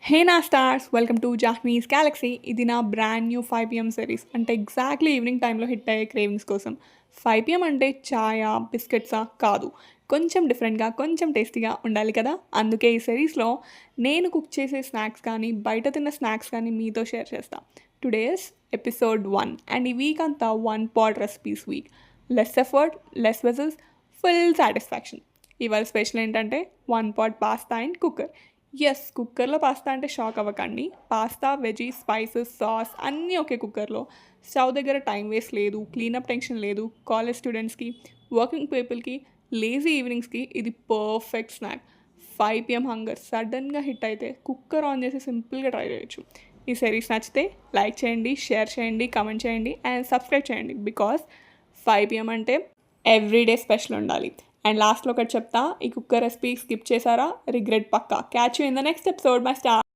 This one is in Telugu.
హే నా స్టార్స్ వెల్కమ్ టు జాహ్మీస్ గ్యాలక్సీ. ఇది నా బ్రాండ్ న్యూ 5 PM సిరీస్. అంటే ఎగ్జాక్ట్లీ ఈవినింగ్ టైంలో హిట్ అయ్యే క్రేవింగ్స్ కోసం. 5 PM అంటే ఛాయా బిస్కెట్సా కాదు, కొంచెం డిఫరెంట్గా, కొంచెం టేస్టీగా ఉండాలి కదా. అందుకే ఈ సిరీస్లో నేను కుక్ చేసే స్నాక్స్ కానీ, బయట తిన్న స్నాక్స్ కానీ మీతో షేర్ చేస్తా. టుడేస్ ఎపిసోడ్ 1 అండ్ ఈ వీక్ అంతా 1 pot recipes week. Less effort, less vessels, full satisfaction. ఇవాళ స్పెషల్ ఏంటంటే 1 pot pasta and cooker. Yes, కుక్కర్లో పాస్తా అంటే షాక్ అవ్వకండి. పాస్తా, వెజీ, స్పైసెస్, సాస్ అన్నీ ఒకే కుక్కర్లో. స్టవ్ దగ్గర టైం వేస్ట్ లేదు, క్లీనప్ టెన్షన్ లేదు. కాలేజ్ స్టూడెంట్స్కి, వర్కింగ్ పీపుల్కి, లేజీ ఈవినింగ్స్కి ఇది పర్ఫెక్ట్ స్నాక్. 5 PM హంగర్ సడన్గా హిట్ అయితే కుక్కర్ ఆన్ చేసి సింపుల్గా ట్రై చేయొచ్చు. ఈ సిరీస్ నచ్చితే లైక్ చేయండి, షేర్ చేయండి, కమెంట్ చేయండి అండ్ సబ్స్క్రైబ్ చేయండి. బికాస్ 5 PM అంటే ఎవ్రీడే స్పెషల్ ఉండాలి. అండ్ లాస్ట్లో ఒకటి చెప్తా, ఈ కుక్కర్ రెసిపీ స్కిప్ చేశారా రిగ్రెట్ పక్కా. Catch you in the next episode my star.